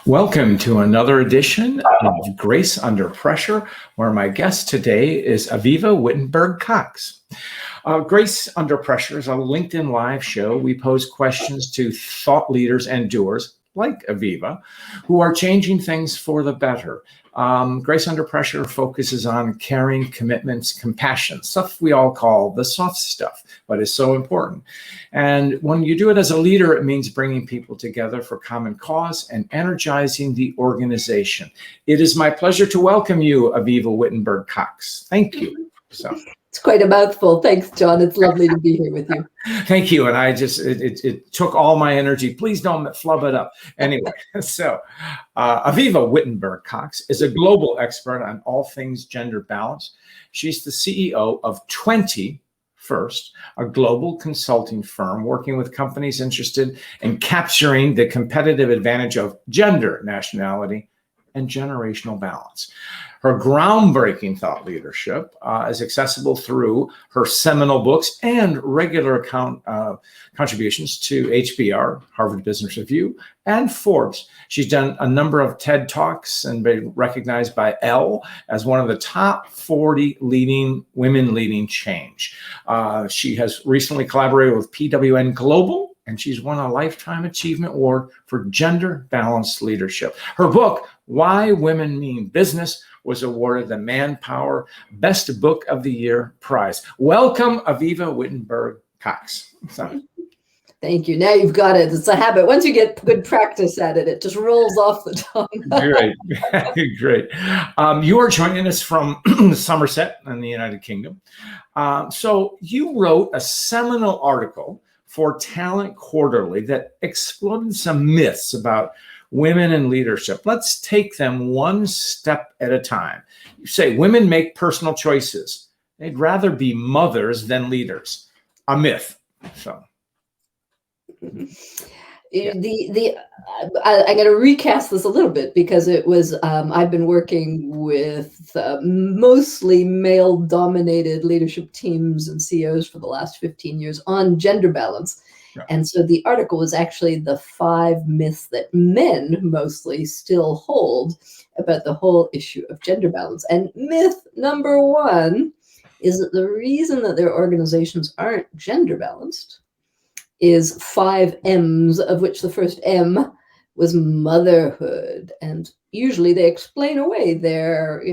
Welcome to another edition of Grace Under Pressure, where my guest today is Avivah Wittenberg-Cox. Grace Under Pressure is a LinkedIn live show. We pose questions to thought leaders and doers like Avivah, who are changing things for the better. Grace Under Pressure focuses on caring, commitments, compassion, stuff we all call the soft stuff, but is so important. And when you do it as a leader, it means bringing people together for common cause and energizing the organization. It is my pleasure to welcome you, Avivah Wittenberg-Cox. Thank you. It's quite a mouthful. Thanks, John. It's lovely to be here with you. Thank you. And it took all my energy. Please don't flub it up. Anyway, so Avivah Wittenberg-Cox is a global expert on all things gender balance. She's the CEO of 20 First, a global consulting firm working with companies interested in capturing the competitive advantage of gender, nationality, and generational balance. Her groundbreaking thought leadership is accessible through her seminal books and regular contributions to HBR, Harvard Business Review, and Forbes. She's done a number of TED Talks and been recognized by Elle as one of the top 40 women leading change. She has recently collaborated with PWN Global, and she's won a Lifetime Achievement Award for Gender Balanced Leadership. Her book, Why Women Mean Business, was awarded the Manpower Best Book of the Year prize. Welcome, Avivah Wittenberg-Cox. Thank you. Now you've got it. It's a habit. Once you get good practice at it, it just rolls off the tongue. Great. Great. You are joining us from Somerset in the United Kingdom. So you wrote a seminal article for Talent Quarterly that exploded some myths about women in leadership. Let's take them one step at a time. You say women make personal choices. They'd rather be mothers than leaders. A myth. So. Yeah. I'm going to recast this a little bit because it was I've been working with mostly male-dominated leadership teams and CEOs for the last 15 years on gender balance. Yeah. And so the article was actually the 5 myths that men mostly still hold about the whole issue of gender balance. And myth number 1 is that the reason that their organizations aren't gender balanced is 5 M's, of which the first M was motherhood. And usually they explain away their,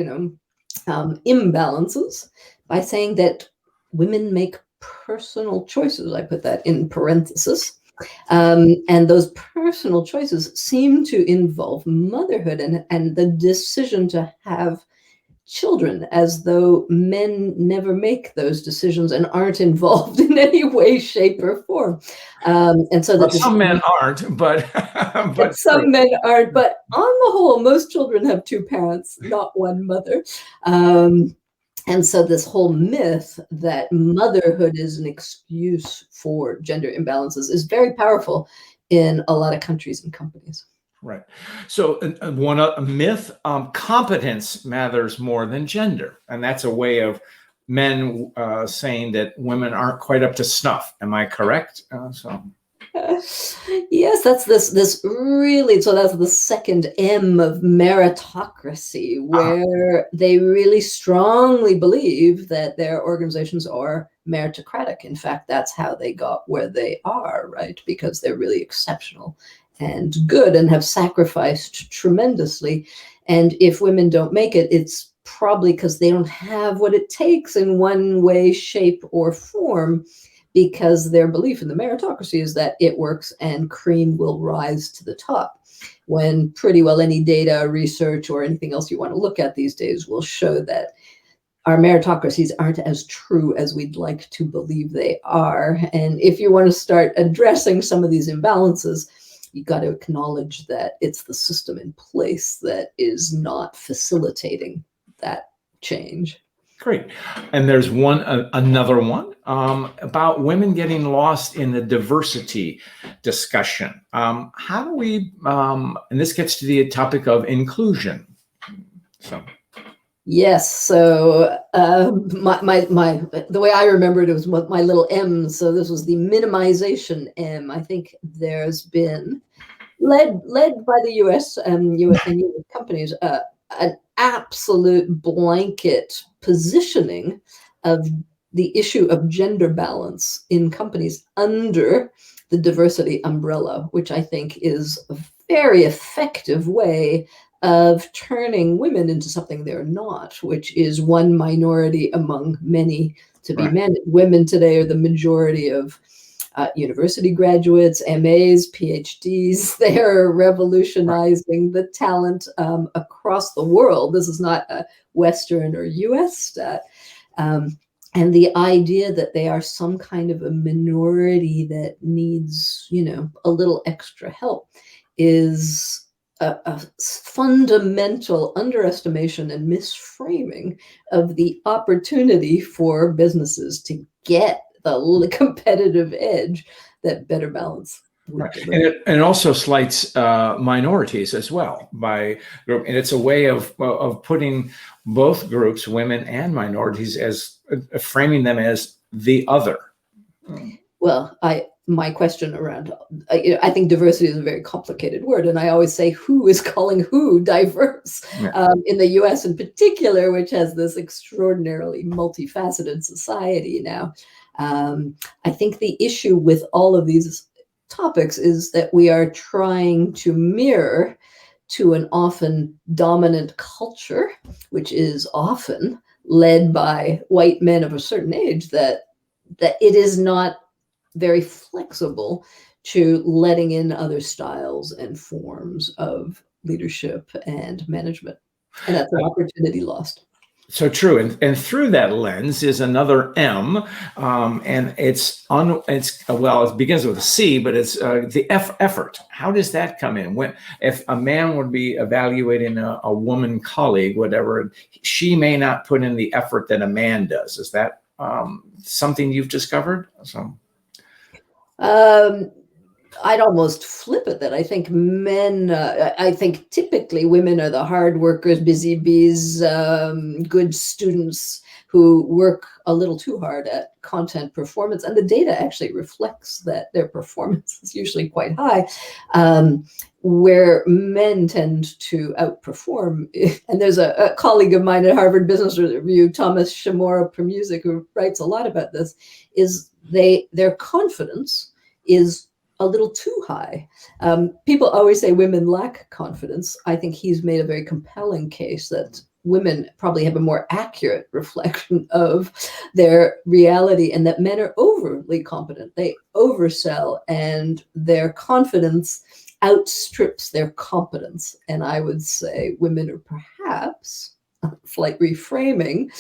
imbalances by saying that women make personal choices. I put that in parentheses. And those personal choices seem to involve motherhood and the decision to have children, as though men never make those decisions and aren't involved in any way, shape, or form. And so some men aren't, but some men aren't. But on the whole, most children have 2 parents, not one mother. And so this whole myth that motherhood is an excuse for gender imbalances is very powerful in a lot of countries and companies. Right. So a myth, competence matters more than gender. And that's a way of men saying that women aren't quite up to snuff. Am I correct? Yes, that's this really, so that's the second M of meritocracy, where they really strongly believe that their organizations are meritocratic. In fact, that's how they got where they are, right? Because they're really exceptional and good and have sacrificed tremendously. And if women don't make it, it's probably because they don't have what it takes in one way, shape, or form, because their belief in the meritocracy is that it works and cream will rise to the top, when pretty well any data, research, or anything else you want to look at these days will show that our meritocracies aren't as true as we'd like to believe they are. And if you want to start addressing some of these imbalances, you got to acknowledge that it's the system in place that is not facilitating that change. Great. And there's another one about women getting lost in the diversity discussion. How do we, and this gets to the topic of inclusion. Yes. So the way I remember it was my little M. So this was the minimization M. I think there's been led by the U.S. and U.S. companies, an absolute blanket positioning of the issue of gender balance in companies under the diversity umbrella, which I think is a very effective way of turning women into something they're not, which is one minority among many to be men. Women today are the majority of university graduates, MAs, PhDs. They're revolutionizing the talent across the world. This is not a Western or US stat. And the idea that they are some kind of a minority that needs, a little extra help is a fundamental underestimation and misframing of the opportunity for businesses to get the competitive edge that better balance. Right. And it also slights minorities as well by group, and it's a way of putting both groups, women and minorities, as framing them as the other. Well, my question around, I think diversity is a very complicated word, and I always say, who is calling who diverse? Yeah. In the U.S. in particular, which has this extraordinarily multifaceted society now. I think the issue with all of these topics is that we are trying to mirror to an often dominant culture, which is often led by white men of a certain age, that it is not very flexible to letting in other styles and forms of leadership and management. And that's an opportunity lost. So true, and through that lens is another M, and it begins with a C, but it's the effort. How does that come in? If a man would be evaluating a woman colleague, whatever, she may not put in the effort that a man does. Is that something you've discovered? I'd almost flip it that I think I think typically women are the hard workers, busy bees, good students who work a little too hard at content performance. And the data actually reflects that their performance is usually quite high, where men tend to outperform. And there's a colleague of mine at Harvard Business Review, Thomas Shimura Premuzic, who writes a lot about this, is their confidence is a little too high. People always say women lack confidence. I think he's made a very compelling case that women probably have a more accurate reflection of their reality, and that men are overly competent. They oversell, and their confidence outstrips their competence. And I would say women are perhaps, slight reframing,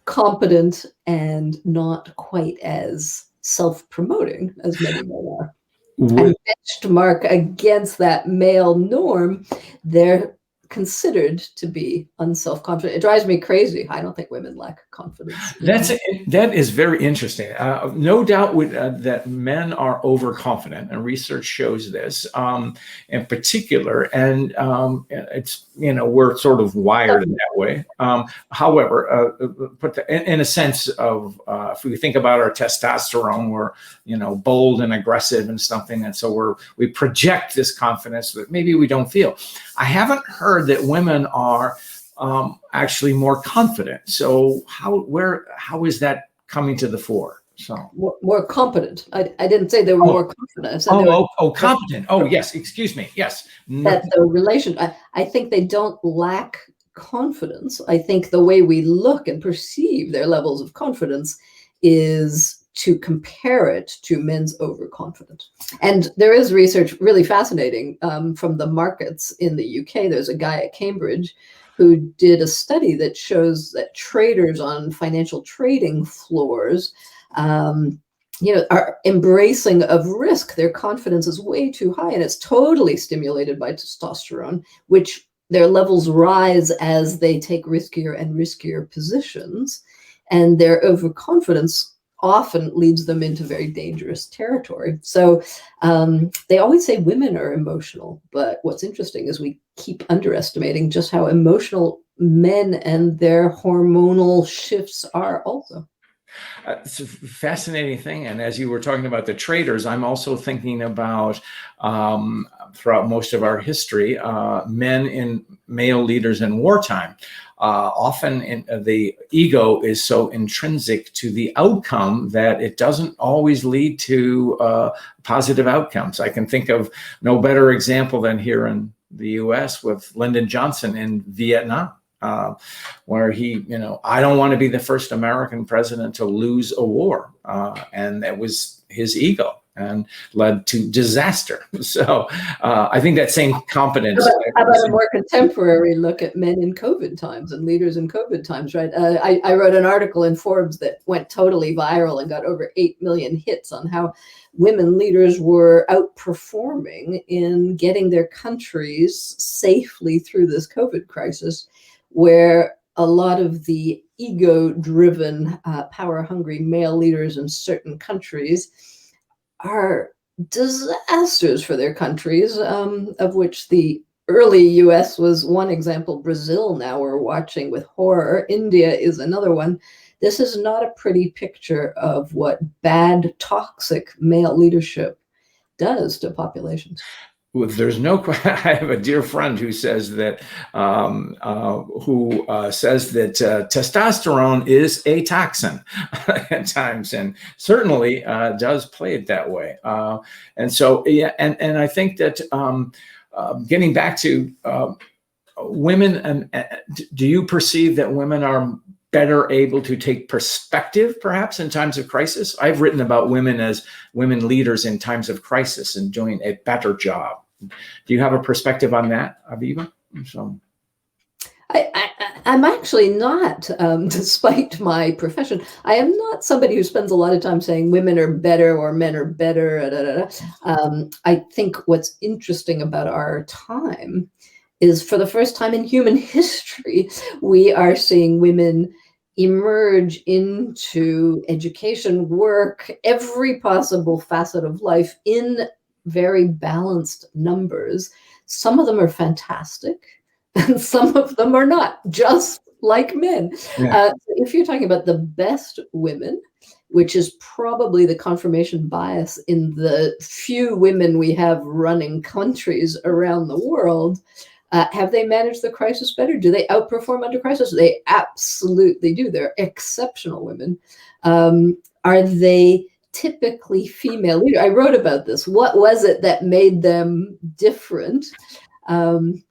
competent and not quite as self-promoting as many men are. And benchmark against that male norm, they're considered to be unself-confident. It drives me crazy. I don't think women lack confidence. That is very interesting. No doubt that men are overconfident, and research shows this in particular. And it's we're sort of wired in that way. However, in a sense of if we think about our testosterone, we're bold and aggressive and something, and so we project this confidence that maybe we don't feel. I haven't heard that women are actually more confident. So how is that coming to the fore? So more competent. I didn't say they were more confident. I said competent. Oh, yes. Excuse me. Yes. That the relation. I think they don't lack confidence. I think the way we look and perceive their levels of confidence is to compare it to men's overconfidence. And there is research really fascinating from the markets in the UK. There's a guy at Cambridge who did a study that shows that traders on financial trading floors are embracing of risk. Their confidence is way too high, and it's totally stimulated by testosterone, which their levels rise as they take riskier and riskier positions, and their overconfidence often leads them into very dangerous territory. So they always say women are emotional, but what's interesting is we keep underestimating just how emotional men and their hormonal shifts are also. It's a fascinating thing. And as you were talking about the traders, I'm also thinking about throughout most of our history, male leaders in wartime. Often the ego is so intrinsic to the outcome that it doesn't always lead to positive outcomes. I can think of no better example than here in the US with Lyndon Johnson in Vietnam. Where he, I don't want to be the first American president to lose a war. And that was his ego and led to disaster. So I think that same competence. How about a more contemporary look at men in COVID times and leaders in COVID times, right? I wrote an article in Forbes that went totally viral and got over 8 million hits on how women leaders were outperforming in getting their countries safely through this COVID crisis, where a lot of the ego-driven, power-hungry male leaders in certain countries are disasters for their countries, of which the early US was one example. Brazil now we're watching with horror. India is another one. This is not a pretty picture of what bad, toxic male leadership does to populations. There's no. I have a dear friend who says that testosterone is a toxin at times, and certainly does play it that way. And so, yeah, and I think that getting back to women, and do you perceive that women are better able to take perspective, perhaps, in times of crisis? I've written about women as women leaders in times of crisis and doing a better job. Do you have a perspective on that, Avivah? So, I'm actually not, despite my profession, I am not somebody who spends a lot of time saying women are better or men are better. I think what's interesting about our time is, for the first time in human history, we are seeing women emerge into education, work, every possible facet of life in very balanced numbers. Some of them are fantastic, and some of them are not, just like men. yeah. If you're talking about the best women, which is probably the confirmation bias in the few women we have running countries around the world, have they managed the crisis better? Do they outperform under crisis? They absolutely do. They're exceptional women. Are they typically female leader? I wrote about this. What was it that made them different? And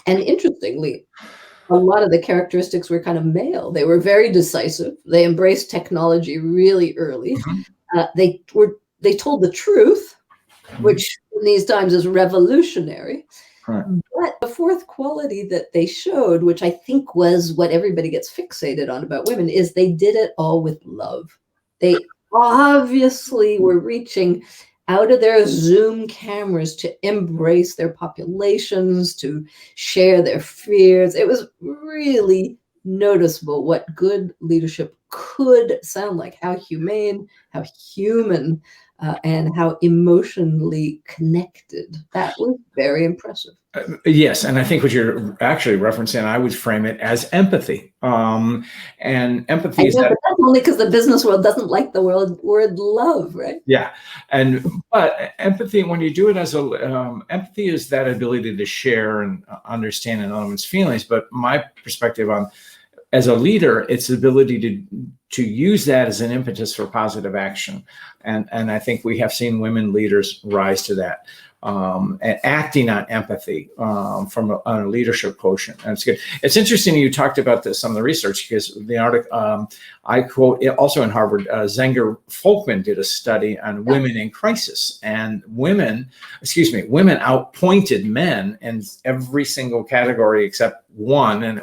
interestingly, a lot of the characteristics were kind of male. They were very decisive. They embraced technology really early. They told the truth, which in these times is revolutionary. Right. But the fourth quality that they showed, which I think was what everybody gets fixated on about women, is they did it all with love. They obviously were reaching out of their Zoom cameras to embrace their populations, to share their fears. It was really noticeable what good leadership could sound like, how humane, how human, and how emotionally connected. That was very impressive. Yes, and I think what you're actually referencing, I would frame it as empathy. And empathy is that. But that's only because the business world doesn't like the word love, right? Yeah, but empathy, when you do it as empathy is that ability to share and understand another one's feelings. But my perspective on, as a leader, it's the ability to use that as an impetus for positive action. And I think we have seen women leaders rise to that. And acting on empathy from a leadership quotient. And it's good. It's interesting you talked about this, some of the research, because the article I quote also in Harvard, Zenger Folkman did a study on women in crisis, and women outpointed men in every single category except one, and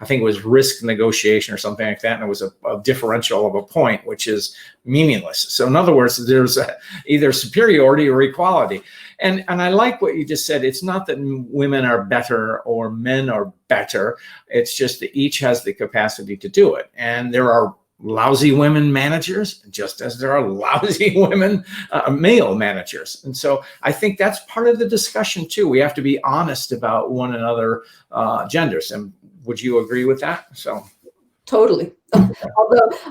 I think it was risk negotiation or something like that, and it was a differential of a point, which is meaningless. So in other words, there's either superiority or equality. And I like what you just said. It's not that women are better or men are better. It's just that each has the capacity to do it. And there are lousy women managers, just as there are lousy women male managers. And so I think that's part of the discussion too. We have to be honest about one another genders. And would you agree with that? So. Totally.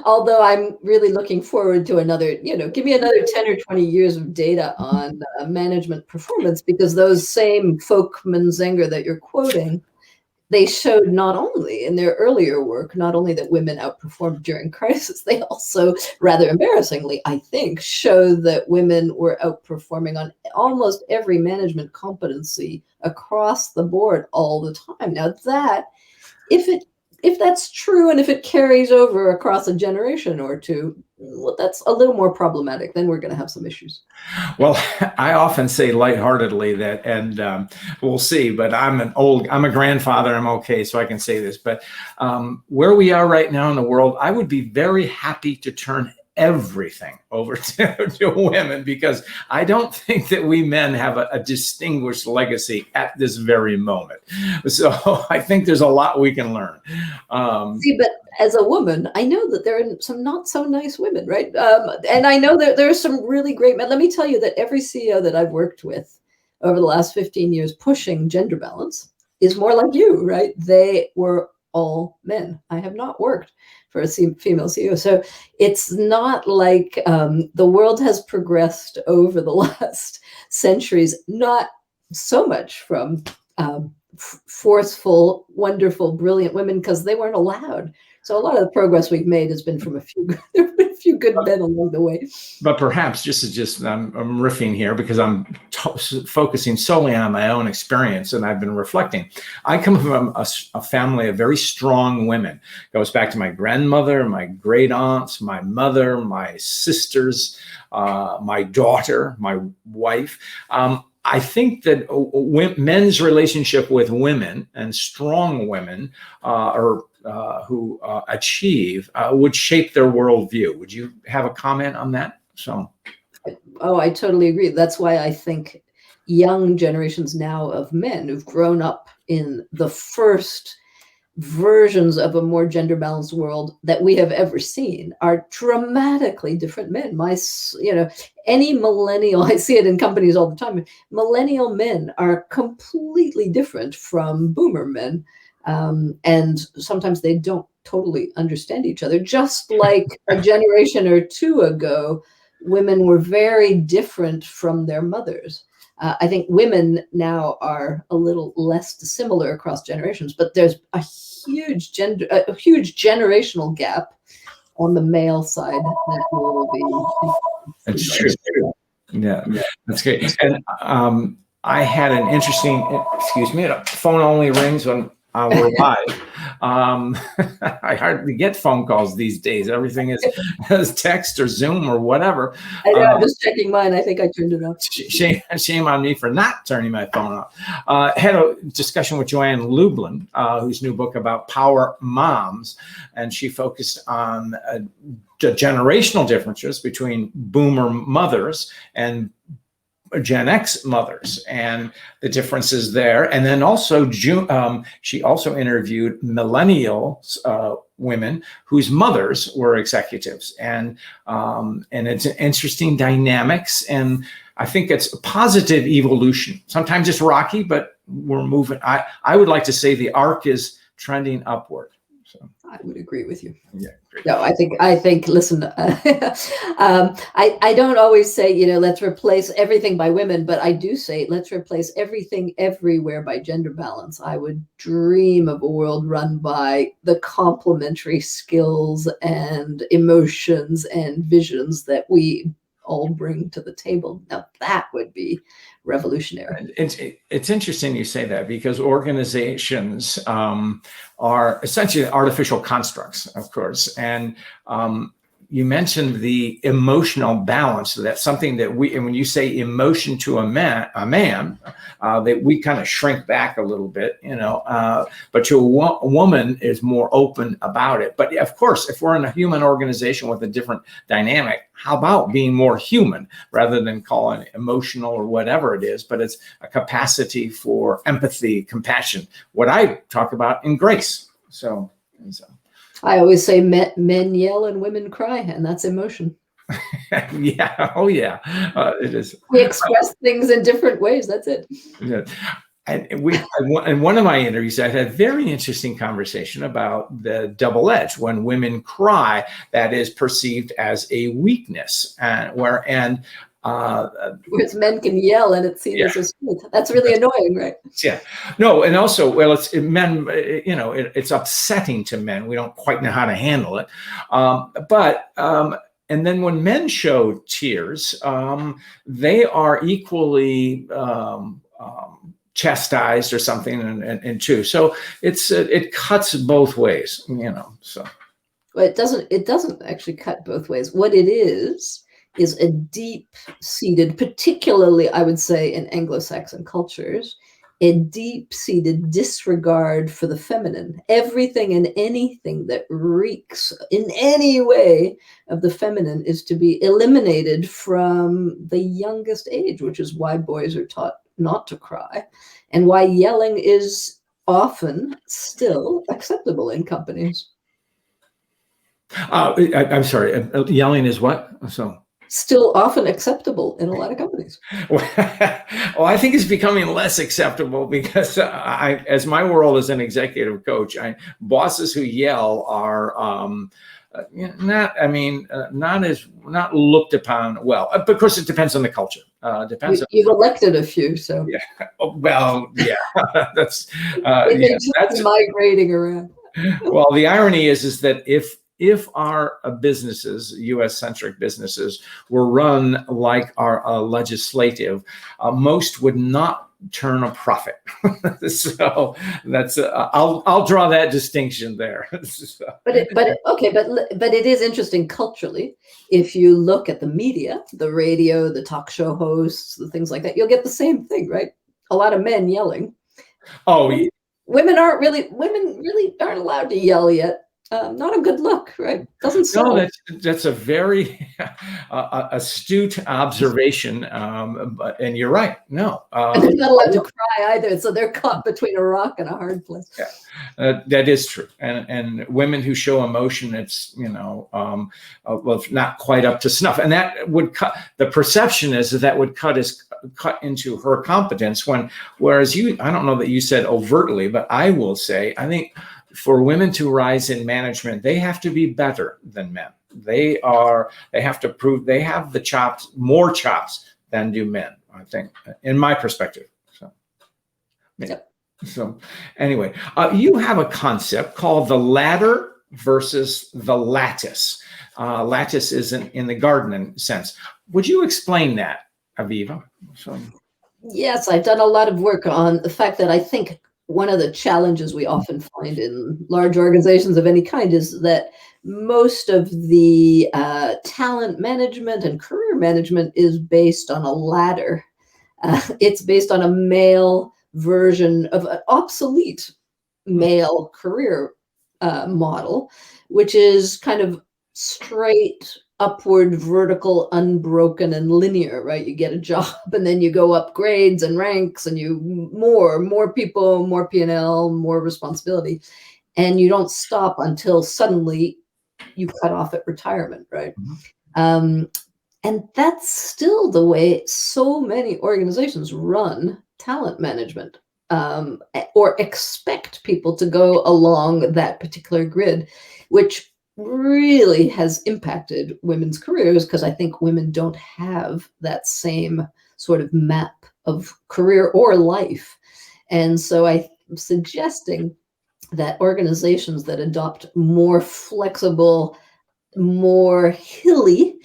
Although I'm really looking forward to another, give me another 10 or 20 years of data on management performance, because those same Folkman Zenger that you're quoting, they showed not only in their earlier work, not only that women outperformed during crisis, they also, rather embarrassingly, I think, showed that women were outperforming on almost every management competency across the board all the time. Now that, if that's true, and if it carries over across a generation or two, well, that's a little more problematic. Then we're going to have some issues. Well, I often say lightheartedly that, and we'll see, but I'm a grandfather, I'm okay, so I can say this, but where we are right now in the world, I would be very happy to turn everything over to women, because I don't think that we men have a distinguished legacy at this very moment. So I think there's a lot we can learn. See, but as a woman, I know that there are some not so nice women, right? And I know that there are some really great men. Let me tell you that every CEO that I've worked with over the last 15 years pushing gender balance is more like you, right? They were all men. I have not worked for a female CEO. So it's not like the world has progressed over the last centuries, not so much from forceful, wonderful, brilliant women, because they weren't allowed. So a lot of the progress we've made has been from a few good men along the way. But perhaps I'm riffing here because I'm focusing solely on my own experience, and I've been reflecting. I come from a family of very strong women. It goes back to my grandmother, my great aunts, my mother, my sisters, my daughter, my wife. I think that men's relationship with women, and strong women who achieve, would shape their worldview. Would you have a comment on that? Oh, I totally agree. That's why I think young generations now of men who've grown up in the first versions of a more gender balanced world that we have ever seen are dramatically different men. Any millennial, I see it in companies all the time, millennial men are completely different from boomer men. And sometimes they don't totally understand each other. Just like a generation or two ago, women were very different from their mothers. I think women now are a little less dissimilar across generations, but there's a huge generational gap on the male side that will be. That's true. Yeah, that's great. And I had an interesting, excuse me, phone only rings when we're live. I hardly get phone calls these days. Everything is text or Zoom or whatever. I know, I'm just checking mine. I think I turned it off. Shame on me for not turning my phone off. Had a discussion with Joanne Lublin, whose new book about power moms, and she focused on the generational differences between boomer mothers and Gen X mothers and the differences there. And then also she also interviewed millennial women whose mothers were executives. And it's an interesting dynamics. And I think it's a positive evolution. Sometimes it's rocky, but we're moving. I would like to say the arc is trending upward. So I would agree with you. Yeah. Great. No, I think, listen, I don't always say, let's replace everything by women, but I do say, let's replace everything everywhere by gender balance. I would dream of a world run by the complementary skills and emotions and visions that we all bring to the table. Now that would be revolutionary. It's interesting you say that, because organizations are essentially artificial constructs, of course. And you mentioned the emotional balance. That's something that and when you say emotion to a man, that we kind of shrink back a little bit, but to a woman is more open about it. But of course, if we're in a human organization with a different dynamic, how about being more human rather than calling it emotional or whatever it is, but it's a capacity for empathy, compassion, what I talk about in grace. So. I always say men yell and women cry, and that's emotion. Yeah. Oh, yeah. It is. We express things in different ways. That's it. Yeah. And in one of my interviews, I had a very interesting conversation about the double edge. When women cry, that is perceived as a weakness, whereas men can yell and it's seen as a strength. That's really annoying, right? Yeah, no, and also, well, men. It's upsetting to men. We don't quite know how to handle it, and then when men show tears, they are equally chastised or something, and too. So it cuts both ways, So, well, it doesn't actually cut both ways. What it is a deep-seated, particularly I would say in Anglo-Saxon cultures, a deep-seated disregard for the feminine. Everything and anything that reeks in any way of the feminine is to be eliminated from the youngest age, which is why boys are taught not to cry, and why yelling is often still acceptable in companies. I'm sorry, yelling is what? So still often acceptable in a lot of companies. Well, I think it's becoming less acceptable because as my world as an executive coach, bosses who yell are not looked upon well. Of course, it depends on the culture. You've elected a few, so yeah. Well, yeah, that's migrating around. Well, the irony is that if our businesses, U.S.-centric businesses, were run like our legislative, most would not turn a profit. So that's I'll draw that distinction there. But it is interesting culturally. If you look at the media, the radio, the talk show hosts, the things like that, you'll get the same thing, right? A lot of men yelling. Oh, women really aren't allowed to yell yet. Not a good look, right? Doesn't sell. No, that's a very astute observation, and you're right. No, and they're not allowed to cry either, so they're caught between a rock and a hard place. Yeah, that is true. And women who show emotion, it's well, not quite up to snuff, and that would cut. The perception is that would cut into her competence. Whereas I don't know that you said overtly, but I will say, I think, for women to rise in management, they have to be better than men. They have to prove they have the more chops than do men, I think, in my perspective. So, yep. So anyway, you have a concept called the ladder versus the lattice. Lattice isn't in the gardening sense. Would you explain that, Avivah? Yes, I've done a lot of work on the fact that I think one of the challenges we often find in large organizations of any kind is that most of the talent management and career management is based on a ladder. It's based on a male version of an obsolete male career model, which is kind of straight, upward, vertical, unbroken, and linear, right? You get a job and then you go up grades and ranks and more people, more P&L, more responsibility. And you don't stop until suddenly you cut off at retirement, right? Mm-hmm. And that's still the way so many organizations run talent management, or expect people to go along that particular grid, which really has impacted women's careers, because I think women don't have that same sort of map of career or life. And so I'm suggesting that organizations that adopt more flexible, more hilly,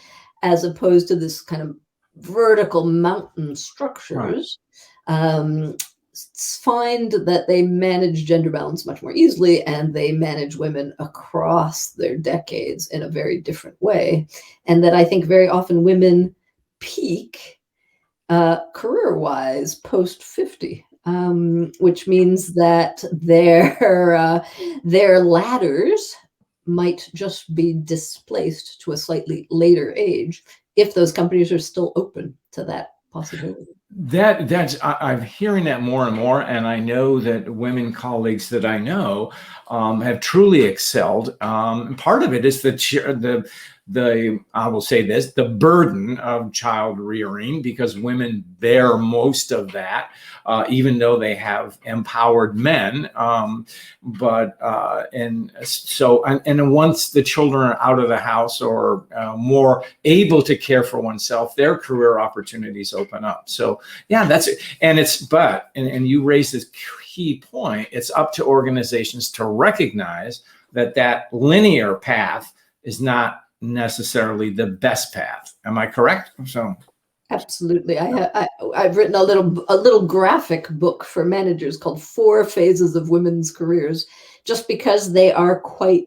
as opposed to this kind of vertical mountain structures, right, find that they manage gender balance much more easily, and they manage women across their decades in a very different way. And that I think very often women peak career-wise post 50, which means that their ladders might just be displaced to a slightly later age if those companies are still open to that possibility. I'm hearing that more and more, and I know that women colleagues that I know have truly excelled. And part of it is the I will say this, the burden of child rearing, because women bear most of that, even though they have empowered men. And once the children are out of the house or more able to care for oneself, their career opportunities open up. So yeah, that's it. And you raised this key point. It's up to organizations to recognize that linear path is not necessarily the best path. Am I correct? So absolutely. I've written a little graphic book for managers called 4 Phases of Women's Careers, just because they are quite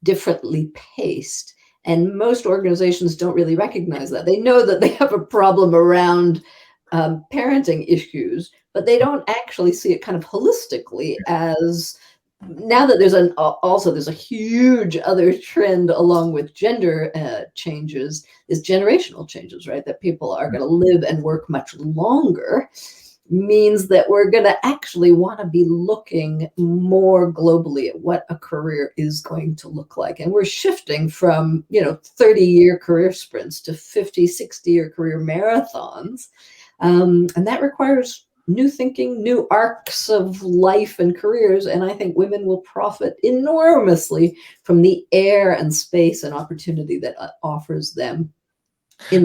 differently paced. And most organizations don't really recognize that. They know that they have a problem around parenting issues, but they don't actually see it kind of holistically as, now that there's a huge other trend along with gender changes, is generational changes, right? That people are going to live and work much longer, means that we're going to actually want to be looking more globally at what a career is going to look like. And we're shifting from, 30-year career sprints to 50, 60-year career marathons. And that requires new thinking, new arcs of life and careers. And I think women will profit enormously from the air and space and opportunity that offers them. I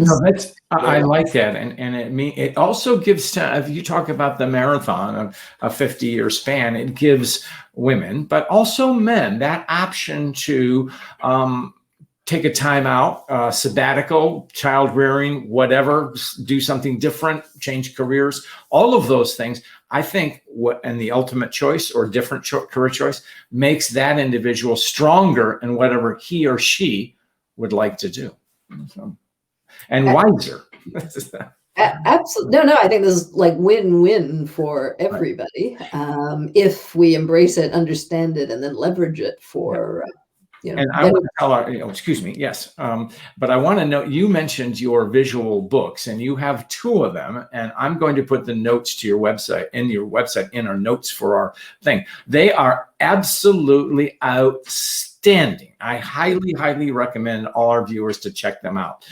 like that. And it also gives, if you talk about the marathon of a 50-year span, it gives women, but also men, that option to take a time out, sabbatical, child rearing, whatever, do something different, change careers, all of those things. I think and the ultimate choice or different career choice makes that individual stronger in whatever he or she would like to do. So, and wiser. Absolutely. No, I think this is like win-win for everybody. If we embrace it, understand it, and then leverage it for... and I want to tell excuse me, yes. But I want to know, you mentioned your visual books, and you have 2 of them, and I'm going to put the notes to your website in our notes for our thing. They are absolutely outstanding. I highly, highly recommend all our viewers to check them out.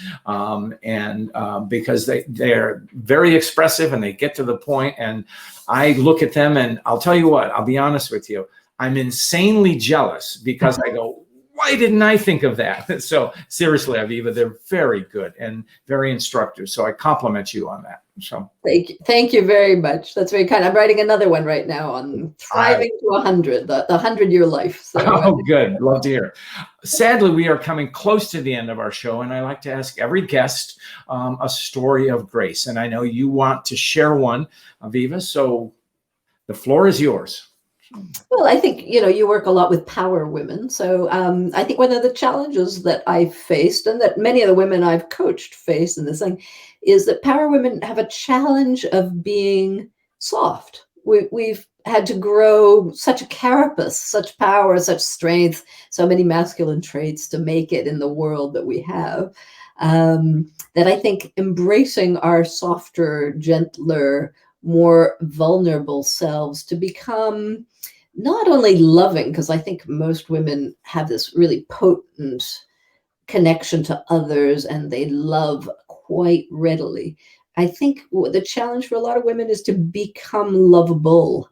Because they're very expressive and they get to the point, and I look at them and I'll tell you what, I'll be honest with you, I'm insanely jealous, because I go, why didn't I think of that? So seriously, Avivah, they're very good and very instructive. So I compliment you on that. So thank you very much. That's very kind. I'm writing another one right now on thriving to 100, the 100-year life. So, good. Love to hear. Sadly, we are coming close to the end of our show, and I like to ask every guest a story of grace. And I know you want to share one, Avivah. So the floor is yours. Well, I think, you work a lot with power women. So I think one of the challenges that I've faced, and that many of the women I've coached face in this thing, is that power women have a challenge of being soft. We've had to grow such a carapace, such power, such strength, so many masculine traits to make it in the world that we have, that I think embracing our softer, gentler, more vulnerable selves to become not only loving, because I think most women have this really potent connection to others and they love quite readily. I think the challenge for a lot of women is to become lovable.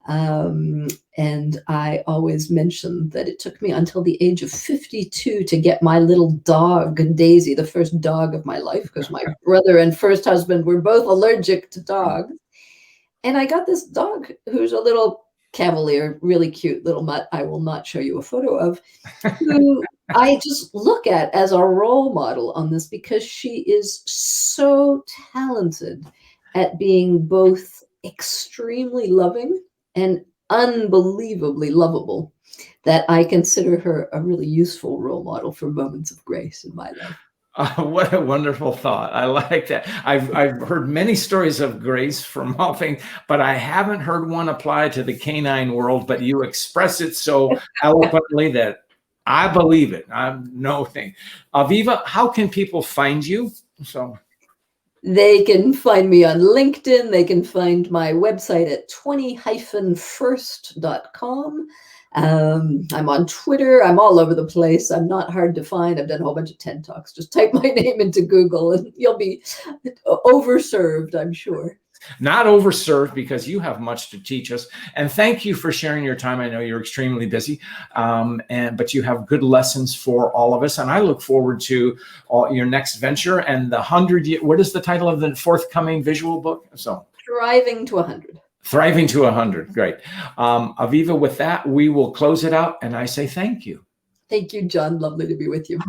And I always mention that it took me until the age of 52 to get my little dog, Daisy, the first dog of my life, because my brother and first husband were both allergic to dogs. And I got this dog who's a little cavalier, really cute little mutt I will not show you a photo of, who I just look at as a role model on this, because she is so talented at being both extremely loving and unbelievably lovable, that I consider her a really useful role model for moments of grace in my life. What a wonderful thought. I like that. I've heard many stories of grace from all things, but I haven't heard one apply to the canine world, but you express it so eloquently that I believe it. I'm no thing. Avivah, how can people find you? So They can find me on LinkedIn. They can find my website at 20-first.com. I'm on Twitter. I'm all over the place. I'm not hard to find. I've done a whole bunch of TED Talks. Just type my name into Google and you'll be overserved, I'm sure. Not overserved, because you have much to teach us. And thank you for sharing your time. I know you're extremely busy, but you have good lessons for all of us. And I look forward to your next venture and the 100-year. What is the title of the forthcoming visual book? So, Thriving to 100. Thriving to 100. Great. Avivah, with that, we will close it out. And I say thank you. Thank you, John. Lovely to be with you.